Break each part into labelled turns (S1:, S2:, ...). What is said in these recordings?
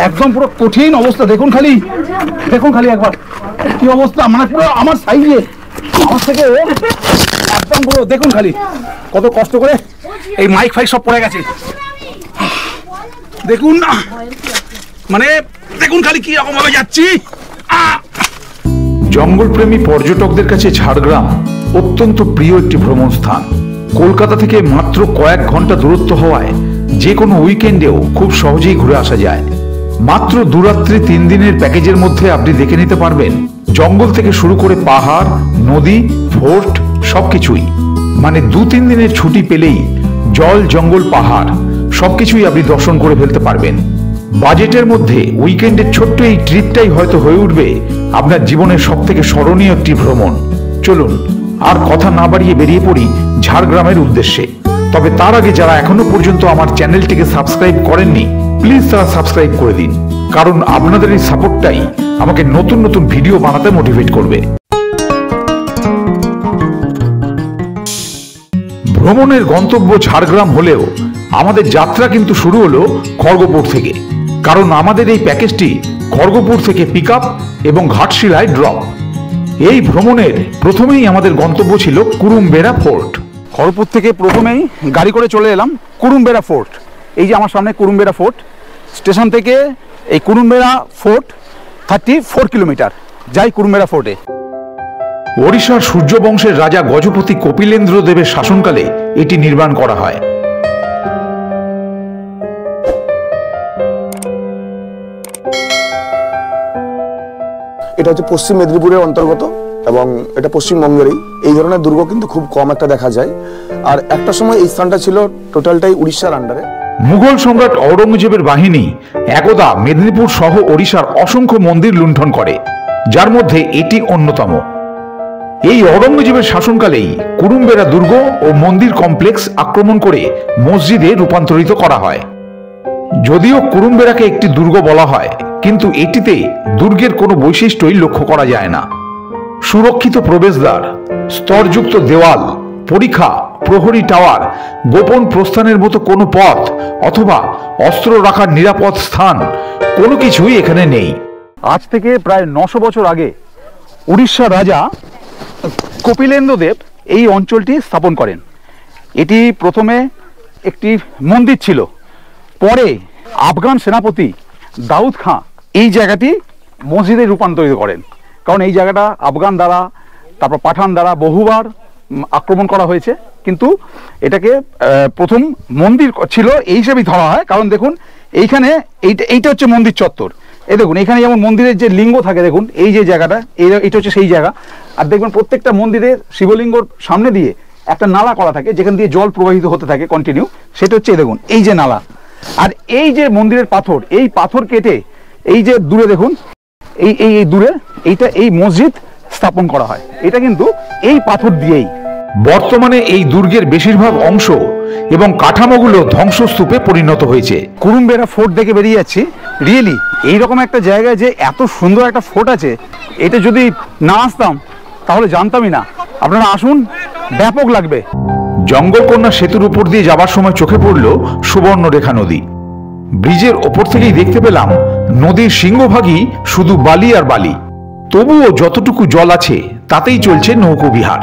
S1: একদম পুরো কঠিন অবস্থা। দেখুন খালি একবার কি অবস্থা, মানে পুরো আমার সাইজে, আমার থেকে একদম পুরো। দেখুন খালি কত কষ্ট করে এই মাইক ফাইক সব পড়ে গেছে। দেখুন মানে দেখুন খালি কি রকম ভাবে যাচ্ছি।
S2: জঙ্গলপ্রেমী পর্যটকদের কাছে ঝাড়গ্রাম অত্যন্ত প্রিয় একটি ভ্রমণ স্থান। কলকাতা থেকে মাত্র কয়েক ঘন্টা দূরত্ব হওয়ায় যে কোনো উইকেন্ডেও খুব সহজেই ঘুরে আসা যায়। মাত্র 2 রাত্রি 3 দিনের প্যাকেজের মধ্যে আপনি দেখে নিতে পারবেন জঙ্গল থেকে শুরু করে পাহাড়, নদী, ফোর্ট সবকিছুই। মানে 2-3 দিনের ছুটি পেলেই জল, জঙ্গল, পাহাড় সবকিছুই আপনি দর্শন করে ফেলতে পারবেন। বাজেটের মধ্যে উইকেন্ডের ছোট্ট এই ট্রিপটাই হয়তো হয়ে উঠবে আপনার জীবনের সব থেকে স্মরণীয় একটি ভ্রমণ। চলুন আর কথা না বাড়িয়ে বেরিয়ে পড়ি ঝাড়গ্রামের উদ্দেশ্যে। তবে তার আগে যারা এখনো পর্যন্ত আমার চ্যানেলটিকে সাবস্ক্রাইব করেননি, প্লিজ তারা সাবস্ক্রাইব করে দিন, কারণ আপনাদের এই সাপোর্টটাই আমাকে নতুন নতুন ভিডিও বানাতে মোটিভেট করবে। ভ্রমণের গন্তব্য ঝাড়গ্রাম হলেও আমাদের যাত্রা কিন্তু শুরু হলো খড়গপুর থেকে, কারণ আমাদের এই প্যাকেজটি খড়গপুর থেকে পিক আপ এবং ঘাটশিলায় ড্রপ। এই ভ্রমণের প্রথমেই আমাদের গন্তব্য ছিল কুরুমবেড়া ফোর্ট।
S1: খড়গপুর থেকে প্রথমেই গাড়ি করে চলে এলাম কুরুমবেড়া ফোর্ট। এই যে আমার সামনে কুরুমবেড়া ফোর্ট, স্টেশন থেকে এই কুরুমবেড়া ফোর্ট 34 কিলোমিটার। যাই কুরুমবেড়া ফোর্টে।
S2: ওড়িশার সূর্যবংশের রাজা গজপতি কপিলেন্দ্র দেবের শাসনকালে এটি নির্মাণ করা হয়।
S3: এটা হচ্ছে পশ্চিম মেদিনীপুরের অন্তর্গত এবং এটা পশ্চিমবঙ্গেরই। এই ধরনের দুর্গ কিন্তু খুব কম একটা দেখা যায়। আর একটা সময় এই স্থানটা ছিল টোটালটাই উড়িষ্যার আন্ডারে।
S2: মুঘল সম্রাট ঔরঙ্গজেবের বাহিনী একদা মেদিনীপুর সহ ওড়িশার অসংখ্য মন্দির লুণ্ঠন করে, যার মধ্যে এটি অন্যতম। এই ঔরঙ্গজেবের শাসনকালেই কুরুমবেড়া দুর্গ ও মন্দির কমপ্লেক্স আক্রমণ করে মসজিদে রূপান্তরিত করা হয়। যদিও কুরুমবেড়াকে একটি দুর্গ বলা হয়, কিন্তু এটিতে দুর্গের কোনো বৈশিষ্ট্যই লক্ষ্য করা যায় না। সুরক্ষিত প্রবেশদ্বার, স্তরযুক্ত দেওয়াল, পরিখা, প্রহরী টাওয়ার, গোপন প্রস্থানের মতো কোনো পথ অথবা অস্ত্র রাখার নিরাপদ স্থান কোনো কিছুই এখানে নেই।
S1: আজ থেকে প্রায় 900 বছর আগে উড়িষ্যার রাজা কপিলেন্দ্র দেব এই অঞ্চলটি স্থাপন করেন। এটি প্রথমে একটি মন্দির ছিল, পরে আফগান সেনাপতি দাউদ খাঁ এই জায়গাটি মসজিদে রূপান্তরিত করেন। কারণ এই জায়গাটা আফগান দ্বারা, তারপর পাঠান দ্বারা বহুবার আক্রমণ করা হয়েছে, কিন্তু এটাকে প্রথম মন্দির ছিল এই হিসেবেই ধরা হয়। কারণ দেখুন এইখানে এইটা হচ্ছে মন্দির চত্বর। এই দেখুন এখানে যেমন মন্দিরের যে লিঙ্গ থাকে, দেখুন এই যে জায়গাটা, এটা হচ্ছে সেই জায়গা। আর দেখবেন প্রত্যেকটা মন্দিরের শিবলিঙ্গর সামনে দিয়ে একটা নালা করা থাকে, যেখান দিয়ে জল প্রবাহিত হতে থাকে কন্টিনিউ। সেটা হচ্ছে দেখুন এই যে নালা। আর এই যে মন্দিরের পাথর, এই পাথর কেটে এই যে দূরে দেখুন এই দূরে এইটা এই মসজিদ স্থাপন করা হয়। এটা কিন্তু এই পাথর দিয়েই।
S2: বর্তমানে এই দুর্গের বেশিরভাগ অংশ এবং কাঠামোগুলো ধ্বংসস্তূপে পরিণত হয়েছে।
S1: কুরুমবেড়া ফোর্ট দেখে বেরিয়ে যাচ্ছি। রিয়েলি এইরকম একটা জায়গায় যে এত সুন্দর একটা ফোর্ট আছে, এটা যদি না আসতাম তাহলে জানতামই না। আপনারা আসুন, ব্যাপক লাগবে।
S2: জঙ্গলকন্যা সেতুর উপর দিয়ে যাবার সময় চোখে পড়ল সুবর্ণরেখা নদী। ব্রিজের ওপর থেকেই দেখতে পেলাম নদীর সিংহভাগই শুধু বালি আর বালি, তবুও যতটুকু জল আছে তাতেই চলছে নৌকো বিহার।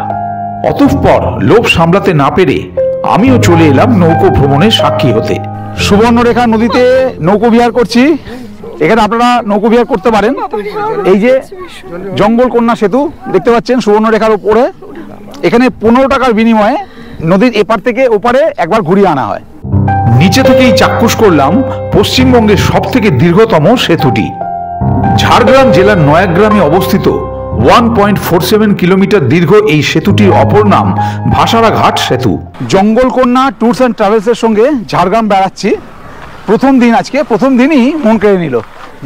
S2: অতঃপর লোভ সামলাতে না পেরে আমিও চলে এলাম নৌকো ভ্রমণের সাক্ষী হতে।
S1: সুবর্ণরেখা নদীতে নৌকো বিহার করছি। এখানে আপনারা নৌকো বিহার করতে পারেন। এই যে জঙ্গলকন্যা সেতু দেখতে পাচ্ছেন সুবর্ণরেখার উপরে, এখানে 15 টাকার বিনিময়ে নদীর এপার থেকে ওপারে একবার ঘুরিয়ে আনা হয়।
S2: নিচে থেকেই চাক্ষুষ করলাম পশ্চিমবঙ্গের সব থেকে দীর্ঘতম সেতুটি। ঝাড়গ্রাম জেলার নয়াগ্রামে অবস্থিত 1.47 কিলোমিটার দীর্ঘ এই সেতুটির অপর নাম ভাসারা ঘাট সেতু।
S1: জঙ্গলকন্যা ট্যুরস অ্যান্ড ট্রাভেলসের সঙ্গে ঝাড়গ্রাম বেড়াচ্ছি। প্রথম দিন, আজকে প্রথম দিনই মন কেড়ে নিল।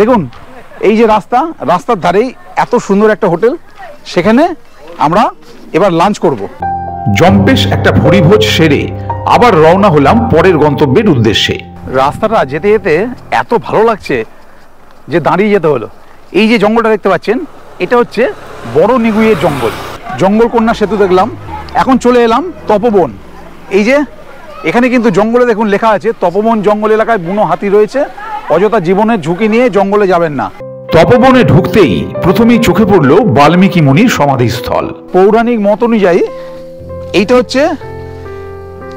S1: দেখুন এই যে রাস্তার ধারেই এত সুন্দর একটা হোটেল, সেখানে আমরা এবার লাঞ্চ করব।
S2: জম্পেশ একটা ভরিভোজ সেরে আবার রওনা হলাম পরের গন্তব্যের উদ্দেশ্যে।
S1: রাস্তাটা যেতে যেতে এত ভালো লাগছে যে দাঁড়িয়ে যেতে হলো। এই যে জঙ্গলটা দেখতে পাচ্ছেন, এটা হচ্ছে বড় নিগুইয়ের জঙ্গল। জঙ্গলকন্যা সেতু দেখলাম, এখন চলে এলাম তপবন। এই যে এখানে কিন্তু জঙ্গলে দেখুন লেখা আছে তপবন জঙ্গল এলাকায় বুনো হাতি রয়েছে, অযথা জীবনের ঝুঁকি নিয়ে জঙ্গলে যাবেন না।
S2: তপবনে ঢুকতেই প্রথমেই চোখে পড়ল বাল্মীকি মুনির সমাধিস্থল।
S1: পৌরাণিক মত অনুযায়ী এইটা হচ্ছে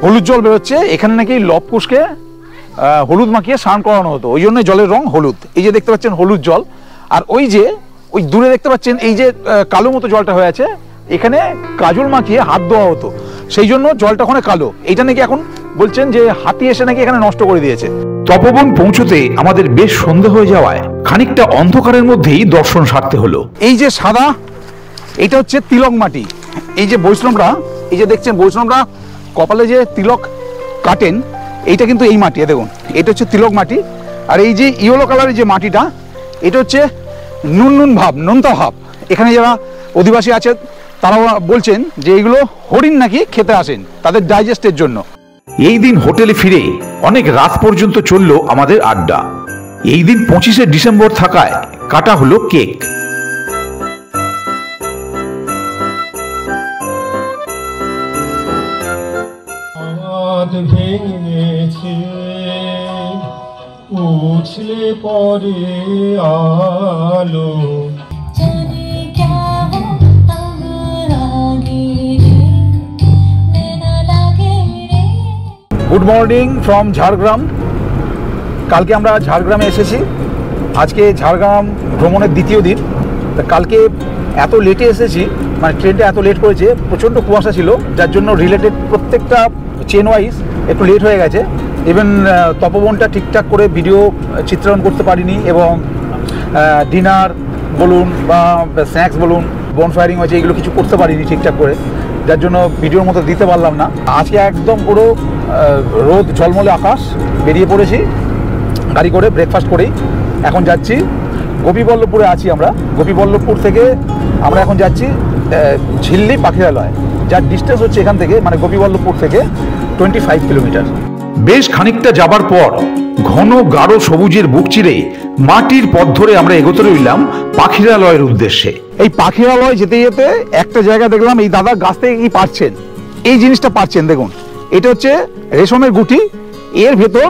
S1: হলুদ জল বেরোচ্ছে, এখানে নাকি লবকুশকে হলুদ মাখিয়ে স্নান করানো হতো, ওই জন্য জলের রং হলুদ। এই যে দেখতে পাচ্ছেন হলুদ জল, আর ওই যে ওই দূরে দেখতে পাচ্ছেন এই যে কালো মতো জলটা হয়ে আছে, এখানে কাজল মাখিয়ে হাত ধোয়া হতো, সেই জন্য জলটা ওখানে কালো। এইটা নাকি এখন বলছেন যে হাতি এসে নাকি এখানে নষ্ট করে দিয়েছে।
S2: তপবন পৌঁছতে আমাদের বেশ সন্ধে হয়ে যাওয়ায় খানিকটা অন্ধকারের মধ্যেই দর্শন সারতে হলো।
S1: এই যে সাদা, এটা হচ্ছে তিলক মাটি। এই যে বৈষ্ণবরা, এই যে দেখছেন বৈষ্ণবরা কপালে যে তিলক কাটেন, এইটা কিন্তু এই মাটি, দেখুন এটা হচ্ছে তিলক মাটি। আর এই যে ইয়েলো কালারের যে মাটিটা, এটা হচ্ছে নোনতা ভাব। এখানে যারা অধিবাসী আছে তারা বলছেন যে এইগুলো হরিণ নাকি খেতে আসেন তাদের ডাইজেস্টের জন্য।
S2: এই দিন হোটেলে ফিরে অনেক রাত পর্যন্ত চলল আমাদের আড্ডা। এই দিন 25শে ডিসেম্বর থাকায় কাটা হলো কেক।
S4: ভেঙেছে উছলে পরে আলো।
S1: Good morning from Jhargram. কালকে আমরা ঝাড়গ্রামে এসেছি, আজকে ঝাড়গ্রাম ভ্রমণের দ্বিতীয় দিন। তা কালকে এত লেটে এসেছি, মানে ট্রেনটা এত লেট করেছে, প্রচণ্ড কুয়াশা ছিল, যার জন্য রিলেটেড প্রত্যেকটা চেন ওয়াইজ একটু লেট হয়ে গেছে। ইভেন তপবনটা ঠিকঠাক করে ভিডিও চিত্রায়ন করতে পারিনি, এবং ডিনার বলুন বা স্ন্যাক্স বলুন, বনফায়ারিং হয়েছে, এগুলো কিছু করতে পারিনি ঠিকঠাক করে, যার জন্য ভিডিওর মতো দিতে পারলাম না। আজকে একদম পুরো রোদ ঝলমলে আকাশ, বেরিয়ে পড়েছি গাড়ি করে, ব্রেকফাস্ট করেই এখন যাচ্ছি গোপীবল্লভপুরে আছি আমরা। গোপীবল্লভপুর থেকে আমরা এখন যাচ্ছি ঝিল্লি পাখিরালয়, যার ডিস্টেন্স হচ্ছে এখান থেকে, মানে গোপীবল্লভপুর থেকে 25 কিলোমিটার।
S2: বেশ খানিকটা যাবার পর ঘন গাঢ় সবুজের বুক চিরে মাটির পথ ধরে আমরা এগোতে রইলাম পাখিরালয়ের উদ্দেশ্যে।
S1: এই পাখিরালয় যেতে যেতে একটা জায়গা দেখলাম, এই দাদা গাছ থেকে কি পারছেন, এই জিনিসটা পারছেন, দেখুন এটা হচ্ছে রেশমের গুটি, এর ভেতর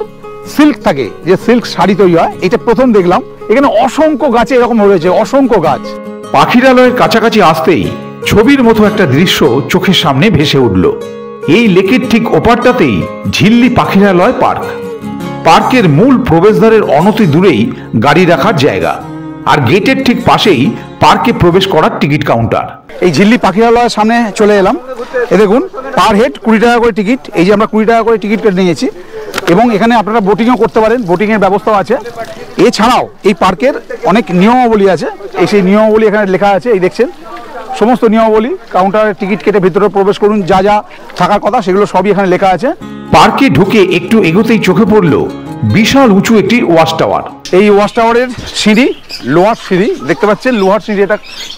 S1: সিল্ক থাকে, যে সিল্ক শাড়ি তৈরি হয়, এটা প্রথম দেখলাম। এখানে অসংখ্য গাছে এরকম রয়েছে, অসংখ্য গাছ।
S2: পাখিরালয়ের কাছাকাছি আসতেই ছবির মতো একটা দৃশ্য চোখের সামনে ভেসে উঠল। এই লেকের ঠিক ওপারটাতেই ঝিল্লি পাখিরালয় পার্ক। পার্কের মূল প্রবেশদ্বারের অনতি দূরেই গাড়ি রাখার জায়গা, আর গেটের ঠিক পাশেই পার্কে প্রবেশ করার টিকিট কাউন্টার।
S1: এই ঝিল্লি পাখিরালয়ের সামনে চলে এলাম। এ দেখুন পার হেড 20 টাকা করে টিকিট। এই যে আমরা 20 টাকা করে টিকিট কেটে নিয়েছি, এবং এখানে আপনারা বোটিংও করতে পারেন, বোটিংয়ের ব্যবস্থাও আছে। এছাড়াও এই পার্কের অনেক নিয়মাবলী আছে, এই সেই নিয়মাবলী এখানে লেখা আছে, এই দেখছেন সমস্ত নিয়মাবলী। কাউন্টারের টিকিট কেটে ভিতরে প্রবেশ করুন, যা যা থাকার কথা সেগুলো সবই এখানে লেখা আছে।
S2: পার্কে ঢুকে একটু এগোতেই চোখে পড়ল বিশাল উঁচু একটি ওয়াচ টাওয়ার।
S1: এই ওয়াচ টাওয়ারের সিঁড়ি, লোহার সিঁড়ি দেখতে পাচ্ছেন, লোহার সিঁড়ি, এটা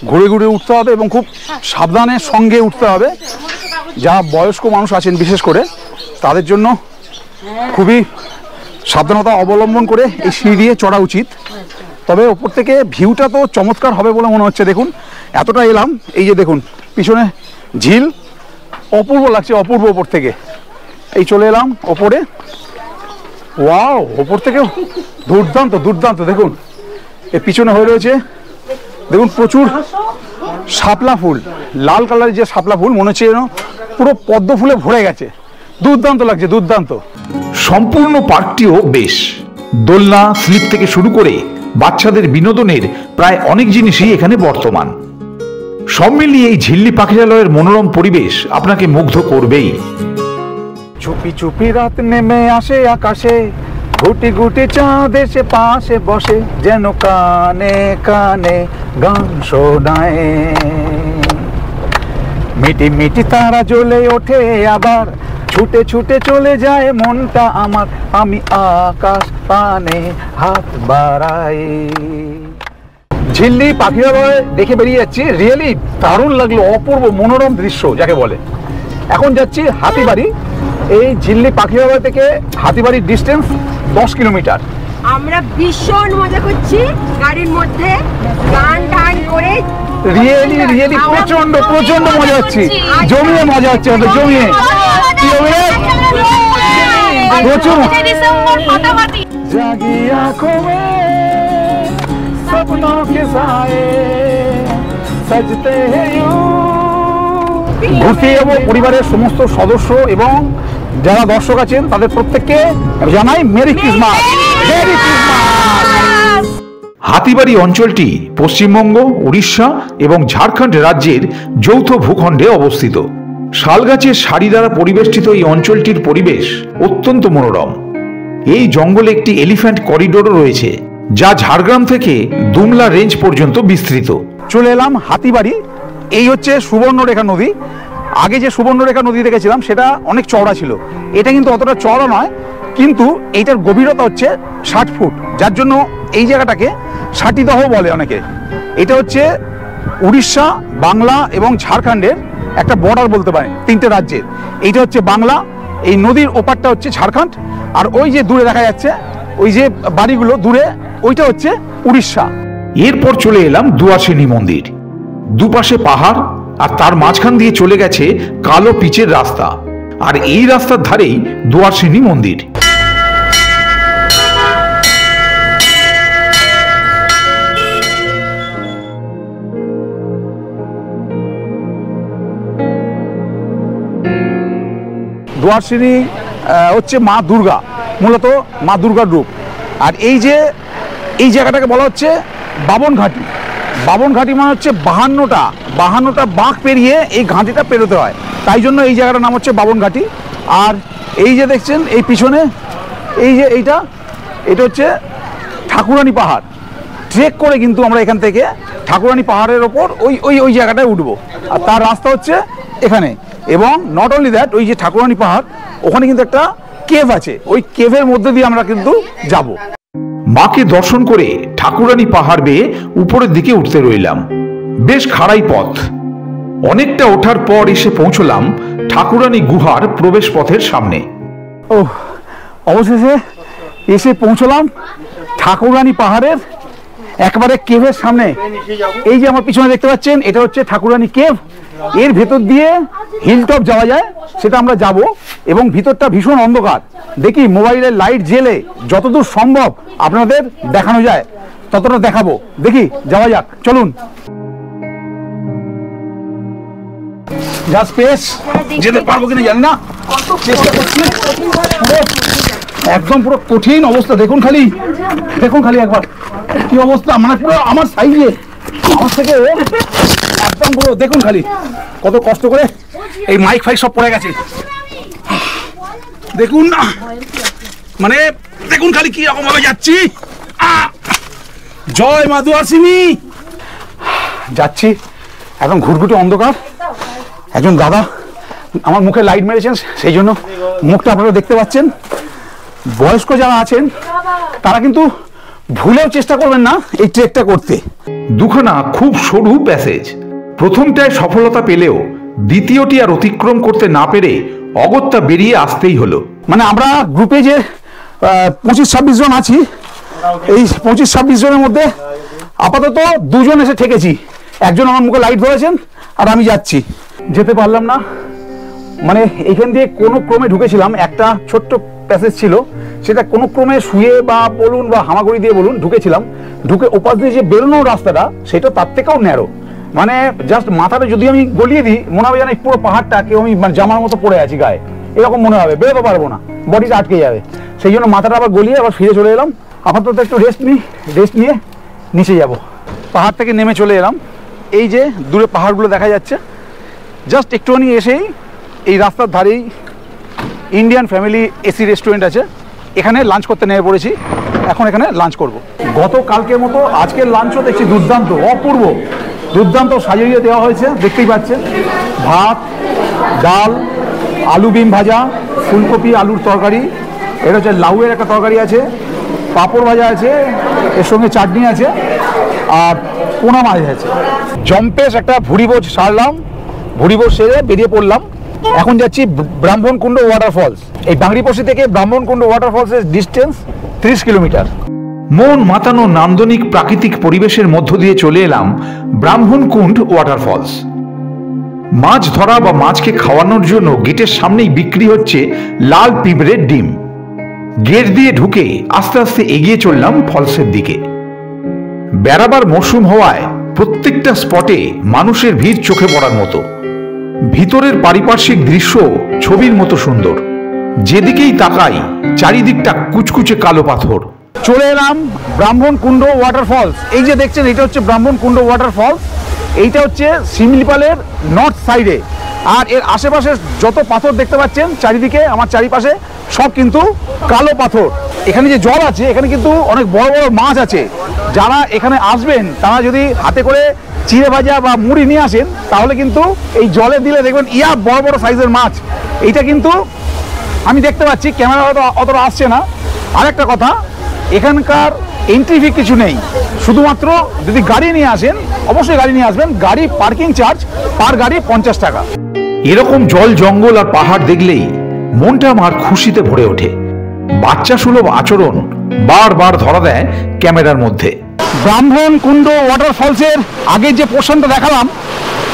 S1: ঘুরে ঘুরে উঠতে হবে এবং খুব সাবধানের সঙ্গে উঠতে হবে। যা বয়স্ক মানুষ আছেন বিশেষ করে, তাদের জন্য খুবই সাবধানতা অবলম্বন করে এই সিঁড়ি দিয়ে চড়া উচিত। তবে ওপর থেকে ভিউটা তো চমৎকার হবে বলে মনে হচ্ছে। দেখুন এতটা এলাম, এই যে দেখুন পিছনে ঝিল, অপূর্ব লাগছে, অপূর্ব ওপর থেকে। এই চলে এলাম ওপরে, ওয়াও, ওপর থেকে দুর্দান্ত দুর্দান্ত। দেখুন এর পিছনে হয়ে রয়েছে, দেখুন প্রচুর শাপলা ফুল, লাল কালারের যে শাপলা ফুল, মনে হচ্ছে যেন পুরো পদ্ম ফুলে ভরে গেছে। দুর্দান্ত লাগছে, দুর্দান্ত।
S2: সম্পূর্ণ পার্কটিও বেশ, দোলনা, স্লিপ থেকে শুরু করে বাচ্চাদের বিনোদনের প্রায় অনেক জিনিসই এখানে বর্তমান। সব মিলিয়ে এই ঝিল্লি পাখিরালয়ের মনোরম পরিবেশ আপনাকে মুগ্ধ করবেই।
S1: চুপি চুপি রাত নেমে আসে আকাশে, গুটি গুটি চাঁদ এসে পাশে বসে, যেন কানে কানে গান শোনায়। মিটি মিটি তারা জ্বলে ওঠে, আবার ছুটে ছুটে চলে যায় মনটা আমার, আমি আকাশ পানে হাত বাড়াই। ঝিল্লি পাখিরালয় দেখে বেরিয়ে যাচ্ছি, রিয়েলি দারুণ লাগলো, অপূর্ব মনোরম দৃশ্য যাকে বলে। এখন যাচ্ছি হাতিবাড়ি। এই ঝিল্লি পাখিরালয় থেকে হাতিবাড়ির ডিস্টেন্স 10 কিলোমিটার।
S5: আমরা ভীষণ মজা করছি গাড়ির মধ্যে, গান টান করে
S1: রিয়েলি রিয়েলি প্রচন্ড প্রচন্ড মজা হচ্ছে, জমিয়ে মজা হচ্ছে, জমিয়ে প্রচুর। জাগি आंखों में सपनों के साए सजते हैं यूं। ঘুরতে যাবো পরিবারের সমস্ত সদস্য এবং যারা দর্শক আছেন তাদের প্রত্যেককে জানাই merry Christmas. Merry Christmas.
S2: Hatibari অঞ্চলটি পশ্চিমবঙ্গ, উড়িষ্যা এবং ঝাড়খণ্ড রাজ্যের যৌথ ভূখণ্ডে অবস্থিত। শালগাছের সারি দ্বারা পরিবেষ্টিত এই অঞ্চলটির পরিবেশ অত্যন্ত মনোরম। এই জঙ্গলে একটি এলিফ্যান্ট করিডোরও রয়েছে, যা ঝাড়গ্রাম থেকে দুমলা রেঞ্জ পর্যন্ত বিস্তৃত।
S1: চলে এলাম হাতিবাড়ি। এই হচ্ছে সুবর্ণরেখা নদী। আগে যে সুবর্ণরেখা নদী দেখেছিলাম সেটা অনেক চওড়া ছিল, এটা কিন্তু অতটা চওড়া নয়, কিন্তু এইটার গভীরতা হচ্ছে 60 ফুট, যার জন্য এই জায়গাটাকে ষাটিদহ বলে অনেকে। এটা হচ্ছে উড়িষ্যা, বাংলা এবং ঝাড়খণ্ডের একটা বর্ডার বলতে পারেন, তিনটে রাজ্যের। এইটা হচ্ছে বাংলা, এই নদীর ওপারটা হচ্ছে ঝাড়খণ্ড, আর ওই যে দূরে দেখা যাচ্ছে ওই যে বাড়িগুলো দূরে, ওইটা হচ্ছে উড়িষ্যা।
S2: এরপর চলে এলাম দুয়ারসেনী মন্দির। দুপাশে পাহাড় আর তার মাঝখান দিয়ে চলে গেছে কালো পিচের রাস্তা, আর এই রাস্তার ধারেই দুয়ারসেনী মন্দির।
S1: দুয়ারসেনী হচ্ছে মা দুর্গা, মূলত মা দুর্গার রূপ। আর এই যে এই জায়গাটাকে বলা হচ্ছে বাবন ঘাটি। বাবন ঘাটি মানে হচ্ছে 52টা বাঁক পেরিয়ে এই ঘাটিটা পেরোতে হয়, তাই জন্য এই জায়গাটার নাম হচ্ছে বাবন ঘাটি। আর এই যে দেখছেন এই পিছনে এই যে এটা হচ্ছে ঠাকুরানী পাহাড়। ট্রেক করে কিন্তু আমরা এখান থেকে ঠাকুরানী পাহাড়ের ওপর ওই জায়গাটায় উঠবো, আর তার রাস্তা হচ্ছে এখানে। এবং নট অনলি দ্যাট, ওই যে ঠাকুরানী পাহাড় ওখানে কিন্তু একটা কেভ আছে, ওই কেভের মধ্যে দিয়ে আমরা কিন্তু যাব।
S2: মাকে দর্শন করে ঠাকুরানী পাহাড় বেয়ে উপরের দিকে উঠতে রইলাম। বেশ খাড়াই পথ। অনেকটা ওঠার পর এসে পৌঁছলাম ঠাকুরানী গুহার প্রবেশ পথের সামনে।
S1: ও, অবশেষে এসে পৌঁছলাম ঠাকুরানী পাহাড়ের একেবারে কেভের সামনে। এই যে আমার পিছনে দেখতে পাচ্ছেন, এটা হচ্ছে ঠাকুরানী কেভ। এর ভেতর দিয়ে হিলটপ যাওয়া যায়, সেটা আমরা যাব। এবং ভিতরটা ভীষণ অন্ধকার। দেখি মোবাইলের লাইট জেলে যতদূর সম্ভব আপনাদের দেখানো যায় ততটা দেখাবো। দেখি, যাওয়া যাক, চলুন। যা স্পেস, যেতে পারবো কিনা জানি না, চেষ্টা করছি। একদম পুরো কঠিন অবস্থা, দেখুন খালি একবার কি অবস্থা, মানে পুরো আমার সাইজে, আমার থেকে একদম পুরো দেখুন খালি কত কষ্ট করে। এই মাইক ফাইক সব পড়ে গেছে, দেখুন না, মানে দেখুন খালি কি রকম ভাবে যাচ্ছি। জয় মা দুয়ারসেনী। যাচ্ছি, একদম ঘুটঘুটে অন্ধকার। একজন দাদা আমার মুখে লাইট মেরেছেন, সেই জন্য মুখটা আপনারা দেখতে পাচ্ছেন। বয়স্ক যারা আছেন তারা কিন্তু ভুলেও চেষ্টা করবেন না এই ট্রেকটা করতে।
S2: দুখানা খুব সরু প্যাসেজ। প্রথমটায় সফলতা পেলেও দ্বিতীয়টি আর অতিক্রম করতে না পেরে অগত্যা বেরিয়ে আসতেই হলো।
S1: মানে আমরা গ্রুপে যে 25-26 জন আছি, এই 25-26 জনের মধ্যে আপাতত 2 জন এসে ঠেকেছি। একজন আমার মুখে লাইট ধরেছেন আর আমি যাচ্ছি, যেতে পারলাম না। মানে এইখান দিয়ে কোনো ক্রমে ঢুকেছিলাম, একটা ছোট্ট প্যাসেজ ছিল, সেটা কোনো ক্রমে শুয়ে বা বলুন বা হামাগুড়ি দিয়ে বলুন ঢুকেছিলাম। ঢুকে ওপাশ দিয়ে যে বেরোনোর রাস্তাটা সেটা তার থেকেও ন্যারো। মানে জাস্ট মাথাটা যদি আমি গলিয়ে দিই মনে হবে যেন পুরো পাহাড়টা কেউ আমি মানে জামার মতো পড়ে আছি গায়ে, এরকম মনে হবে, বেরোতে পারবো না, বডিটা আটকে যাবে। সেই জন্য মাথাটা আবার গলিয়ে আবার ফিরে চলে এলাম। আপাতত একটু রেস্ট নিয়ে নিচে যাব। পাহাড় থেকে নেমে চলে এলাম। এই যে দূরে পাহাড়গুলো দেখা যাচ্ছে, জাস্ট একটুখানি এসেই এই রাস্তার ধারেই ইন্ডিয়ান ফ্যামিলি এসি রেস্টুরেন্ট আছে, এখানে লাঞ্চ করতে নেমে পড়েছি। এখন এখানে লাঞ্চ করব। গতকালকের মতো আজকের লাঞ্চও দেখছি দুর্দান্ত, অপূর্ব দুর্দান্ত সাজিয়ে দেওয়া হয়েছে, দেখতেই পাচ্ছেন। ভাত, ডাল, আলু বিম ভাজা, ফুলকপি আলুর তরকারি, এটা হচ্ছে লাউয়ের একটা তরকারি আছে, পাঁপড় ভাজা আছে, এর সঙ্গে চাটনি আছে, আর পোনা মাছ আছে। জম্পেশ একটা ভুড়িভোজ সারলাম, ভুড়িভোজ সেরে বেরিয়ে পড়লাম। এখন যাচ্ছি ব্রাহ্মণকুণ্ড ওয়াটারফলস। এই বাংরিপোষি থেকে ব্রাহ্মণকুণ্ড ওয়াটারফলসের ডিস্টেন্স 30 কিলোমিটার।
S2: মন মাতানো নান্দনিক প্রাকৃতিক পরিবেশের মধ্য দিয়ে চলে এলাম ব্রাহ্মণকুণ্ড ওয়াটারফলস। মাছ ধরা বা মাছকে খাওয়ানোর জন্য গেটের সামনেই বিক্রি হচ্ছে লাল পিঁপড়ের ডিম। গেট দিয়ে ঢুকে আস্তে আস্তে এগিয়ে চললাম ফলসের দিকে। বেড়াবার মরশুম হওয়ায় প্রত্যেকটা স্পটে মানুষের ভিড় চোখে পড়ার মতো। ভিতরের পারিপার্শ্বিক দৃশ্য ছবির মতো সুন্দর। যেদিকেই তাকাই চারিদিকটা কুচকুচে কালো পাথর।
S1: চলে এলাম ব্রাহ্মণকুণ্ড ওয়াটারফলস। এই যে দেখছেন, এটা হচ্ছে ব্রাহ্মণকুণ্ড ওয়াটারফলস। এইটা হচ্ছে শিমলিপালের নর্থ সাইডে। আর এর আশেপাশে যত পাথর দেখতে পাচ্ছেন চারিদিকে, আমার চারিপাশে সব কিন্তু কালো পাথর। এখানে যে জল আছে, এখানে কিন্তু অনেক বড় বড় মাছ আছে। যারা এখানে আসবেন তারা যদি হাতে করে চিড়ে ভাজা বা মুড়ি নিয়ে আসেন, তাহলে কিন্তু এই জলে দিলে দেখবেন বড় বড় সাইজের মাছ। এইটা কিন্তু আমি দেখতে পাচ্ছি, ক্যামেরা হয়তো অতটা আসছে না। আর একটা কথা, এখানকার এন্ট্রি ফি কিছু নেই। শুধুমাত্র যদি গাড়ি নিয়ে আসেন, অবশ্যই গাড়ি নিয়ে আসবেন, গাড়ি পার্কিং চার্জ পার গাড়ি 50 টাকা।
S2: এরকম জল, জঙ্গল আর পাহাড় দেখলেই মনটা আমার খুশিতে ভরে ওঠে। বাচ্চা সুলভ আচরণ বারবার ধরা দেয় ক্যামেরার মধ্যে।
S1: ব্রাহ্মণকুণ্ড ওয়াটারফলসের আগে যে পোর্শনটা দেখালাম,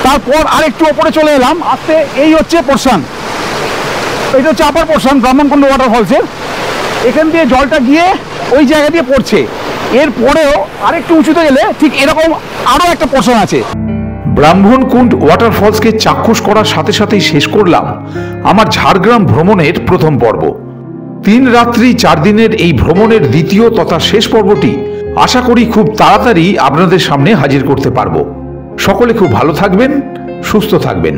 S1: তারপর আরেকটু ওপরে চলে এলাম। আস্তে এই হচ্ছে পোর্শন, এটা হচ্ছে আপার পোর্শন ব্রাহ্মণকুণ্ড ওয়াটারফলসের। এখান দিয়ে জলটা গিয়ে ওই জায়গা দিয়ে পড়ছে। এরপরেও আরেকটু উঁচুতে গেলে ঠিক এরকম আরো একটা পোর্শন আছে।
S2: ব্রাহ্মণকুণ্ড ওয়াটারফলসকে চাক্ষুষ করার সাথে সাথেই শেষ করলাম আমার ঝাড়গ্রাম ভ্রমণের প্রথম পর্ব। 3 রাত্রি 4 দিনের এই ভ্রমণের দ্বিতীয় তথা শেষ পর্বটি আশা করি খুব তাড়াতাড়ি আপনাদের সামনে হাজির করতে পারবো। সকলে খুব ভালো থাকবেন, সুস্থ থাকবেন।